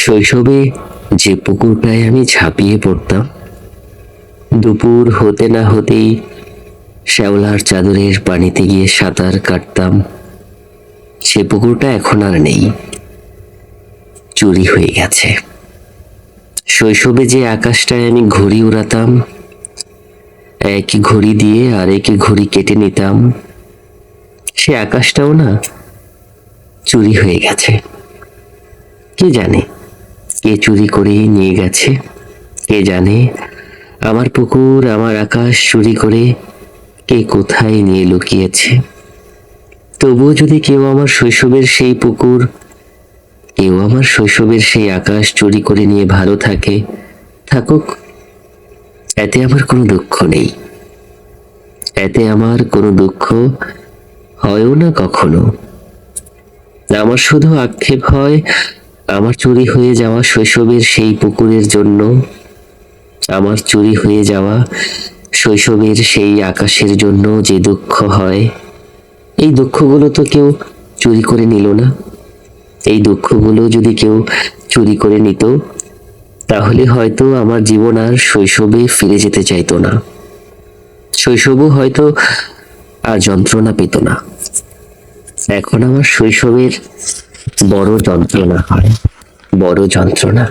শৈশবে যে পুকুরটায় আমি ঝাঁপিয়ে পড়তাম, দুপুর হতে না হতেই শ্যাওলার চাদরের পানিতে গিয়ে সাঁতার কাটতাম, সে পুকুরটা এখন আর নেই, চুরি হয়ে গেছে। শৈশবে যে আকাশটায় আমি ঘুড়ি উড়াতাম, এক ঘুড়ি দিয়ে আরেক ঘুড়ি কেটে নিতাম, সে আকাশটাও না চুরি হয়ে গেছে। কে জানে কে চুরি করে নিয়ে গেছে? কে জানে আমার পুকুর, আমার আকাশ চুরি করে কে কোথায় নিয়ে লুকিয়েছে? তবুও যদি কেউ আমার শৈশবের সেই পুকুর, কেউ আমার শৈশবের সেই আকাশ চুরি করে নিয়ে ভালো থাকে, থাকুক, এতে আমার কোনো দুঃখ নেই। এতে আমার কোনো দুঃখ হয়ও না কখনো। আমার শুধু আক্ষেপ হয় আমার চুরি হয়ে যাওয়া শৈশবের সেই পুকুরের জন্য, আমার চুরি হয়ে যাওয়া শৈশবের সেই আকাশের জন্য যে দুঃখ হয়। এই দুঃখগুলো তো কেউ চুরি করে নিল না। এই দুঃখগুলো যদি কেউ চুরি করে নিত, তাহলে হয়তো আমার জীবন আর শৈশবে ফিরে যেতে চাইতো না। শৈশবও হয়তো আর যন্ত্রণা পেত না। এখন আমার শৈশবের বড় যন্ত্রণা হয়, বড় যন্ত্রণা।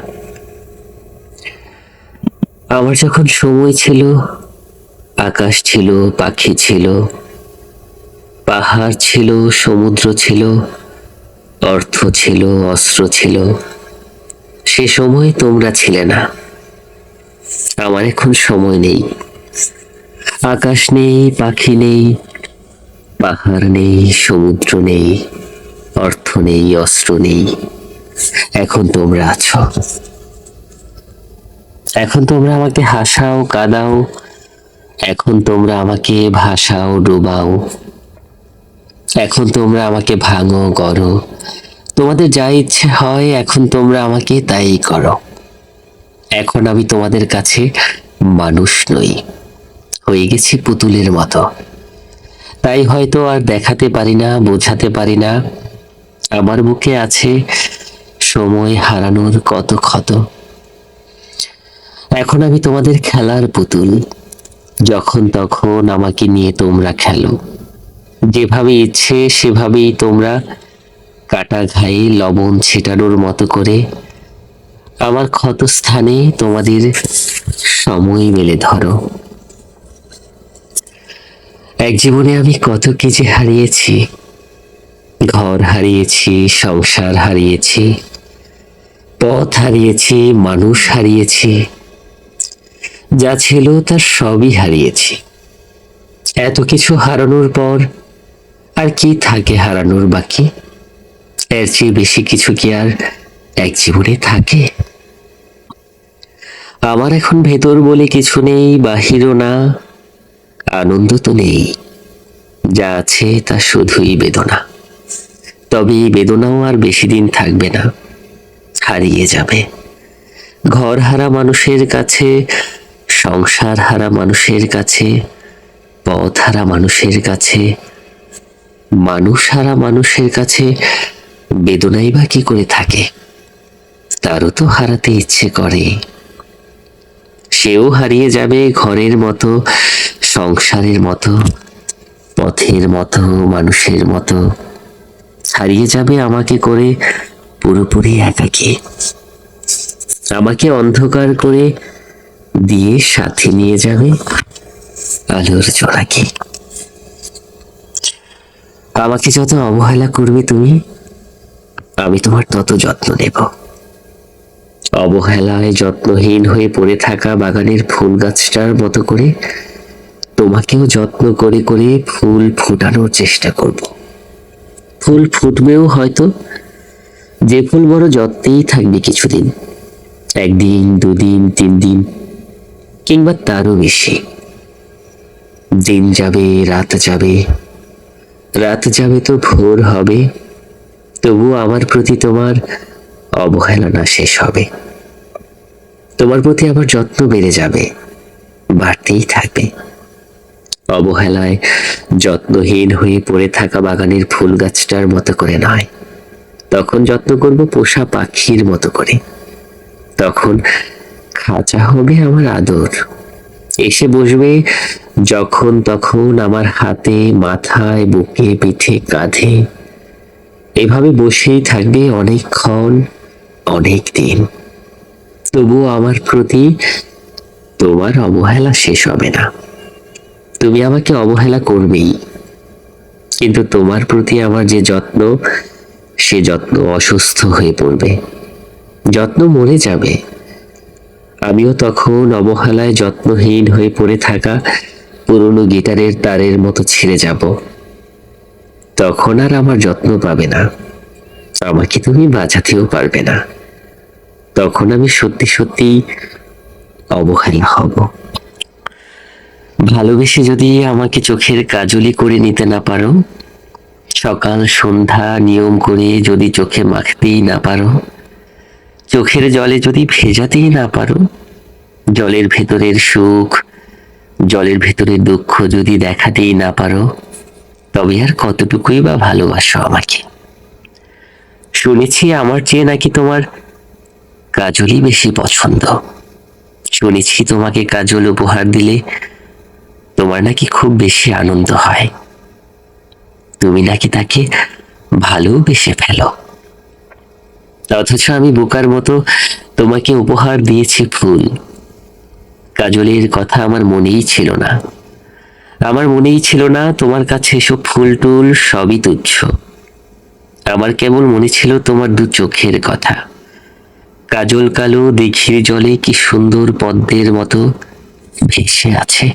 আমার যখন সময় ছিল, আকাশ ছিল, পাখি ছিল, পাহাড় ছিল, সমুদ্র ছিল, অর্থ ছিল, অস্ত্র ছিল, সে সময় তোমরা ছিলে না। আমার এখন সময় নেই, আকাশ নেই, পাখি নেই, পাহাড় নেই, সমুদ্র নেই, অর্থ নেই, অস্ত্র নেই। এখন তোমরা আছো। এখন তোমরা আমাকে হাসাও, কাঁদাও, এখন তোমরা আমাকে ভাসাও, ডুবাও, এখন তোমরা আমাকে ভাঙো, গড়ো, তোমাদের যা ইচ্ছে হয় এখন তোমরা আমাকে তাই করো। এখন আমি তোমাদের কাছে মানুষ নই, হয়ে গেছি পুতুলের মতো। তাই হয়তো আর দেখাতে পারি না, বোঝাতে পারি না আমার বুকে আছে সময় হারানোর কত ক্ষত। এখন আমি তোমাদের খেলার পুতুল, যখন তখন আমাকে নিয়ে তোমরা খেলো, যেভাবে ইচ্ছে সেভাবেই তোমরা কাটা ঘায়ে লবণ ছিটানোর মতো করে আমার ক্ষত স্থানে তোমাদের সময় মেলে ধরো। এক জীবনে আমি কত কি যে হারিয়েছি, ঘর হারিয়েছি, সংসার হারিয়েছি, পথ হারিয়েছি, মানুষ হারিয়েছি, যা ছিল তার সবই হারিয়েছি। এত কিছু হারানোর পর আর কি থাকে হারানোর বাকি? এর চেয়ে বেশি কিছু কি আর এক জীবনে থাকে? আমার এখন ভেতর বলে কিছু নেই, বাহিরও না, আনন্দ তো নেই, যা আছে তা শুধুই বেদনা। তবে এই বেদনাও আর বেশি দিন থাকবে না, হারিয়ে যাবে। ঘর হারা মানুষের কাছে, সংসার হারা মানুষের কাছে, পথ হারা মানুষের কাছে, মানুষ হারা মানুষের কাছে বেদনাই বা কি করে থাকে? তারও তো হারাতে ইচ্ছে করে। সেও হারিয়ে যাবে ঘরের মতো, সংসারের মতো, পথের মতো, মানুষের মতো। হারিয়ে যাবে আমাকে করে পুরোপুরি একাকী, আমাকে অন্ধকার করে দিয়ে সাথে নিয়ে যাবে আলোর জোনাকি। আমাকে যত অবহেলা করবে তুমি, আমি তোমার তত যত্ন নেব। অবহেলায় যত্নহীন হয়ে পড়ে থাকা বাগানের ফুল গাছটার মতো করে তোমাকেও যত্ন করে করে ফুল ফোটানোর চেষ্টা করব। ফুল ফুটবেও হয়তো, যে ফুল বড় যত্নেই থাকবে কিছুদিন, একদিন, দুদিন, 3 দিন, কিংবা তারও বেশি। দিন যাবে, রাত যাবে, রাত যাবে তো ভোর হবে, তবুও আমার প্রতি তোমার অবহেলা না শেষ হবে। তোমার প্রতি আমার যত্ন বেড়ে যাবে, বাড়তেই থাকবে। অবহেলায় যত্নহীন হয়ে পড়ে থাকা বাগানের ফুল গাছটার মতো করে নয়, তখন যত্ন করব পোষা পাখির মতো করে। তখন খাঁচা হবে আমার আদর, এসে বসবে যখন তখন আমার হাতে, মাথায়, বুকে, পিঠে, কাঁধে। এভাবে বসেই থাকবে অনেকক্ষণ, অনেক দিন। তবুও আমার প্রতি তোমার অবহেলা শেষ হবে না। তুমি আমাকে অবহেলা করবেই, কিন্তু তোমার প্রতি আমার যে যত্ন, সে যত্ন অসুস্থ হয়ে পড়বে, যত্ন মরে যাবে। আমিও তখন অবহেলায় যত্নহীন হয়ে পড়ে থাকা পুরনো গিটারের তারের মতো ছিঁড়ে যাব। তখন আর আমার যত্ন পাবে না, আমাকে তুমি বাঁচাতেও পারবে না। তখন আমি সত্যি সত্যি অবহেলা হব। ভালোবেসে যদি আমাকে চোখের কাজলি করে নিতে না পারো, সকাল সন্ধ্যা নিয়ম করে যদি চোখে মাখতেই না পারো, চোখের জলে যদি ভেজাতেই না পারো, জলের ভেতরের সুখ, জলের ভেতরের দুঃখ যদি দেখাতেই না পারো, তবে আর কতটুকুই বা ভালোবাসো আমাকে? শুনেছি আমার চেয়ে নাকি তোমার কাজলই বেশি পছন্দ। শুনেছি তোমাকে কাজল উপহার দিলে তোমার নাকি খুব বেশি আনন্দ হয়। তুমি নাকি তাকে ভালোবেসে ফেলো। অথচ আমি বোকার মতো তোমাকে উপহার দিয়েছি ফুল। কাজলের কথা আমার মনেই ছিল না। আমার মনেই ছিল না তোমার কাছে এসব ফুল টুল সবই তুচ্ছ। আমার কেবল মনে ছিল তোমার দু চোখের কথা। কাজল কালো দিঘির জলে কি সুন্দর পদ্মের মতো ভেসে আছে।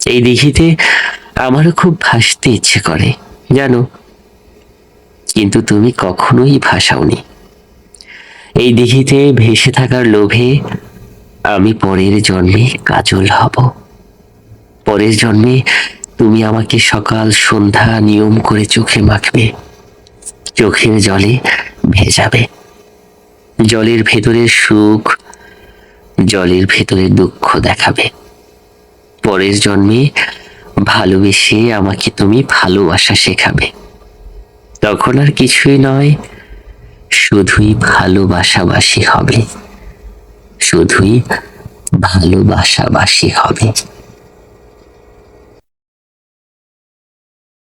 এই দিঘিতে আমারও খুব ভাসতে ইচ্ছে করে জানো, কিন্তু তুমি কখনোই ভাসাওনি। এই দিঘিতে ভেসে থাকার লোভে আমি পরের জন্মে কাজল হব। পরের জন্মে তুমি আমাকে সকাল সন্ধ্যা নিয়ম করে চোখে মাখবে, চোখের জলে ভেজাবে। জলের ভেতরের সুখ, জলের ভেতরের দুঃখ দেখাবে। পরের জন্মে ভালোবেসে আমাকে তুমি ভালোবাসা শেখাবে। তখন আর কিছুই নয়, শুধুই ভালোবাসাবাসী হবে, শুধুই ভালোবাসাবাসী হবে।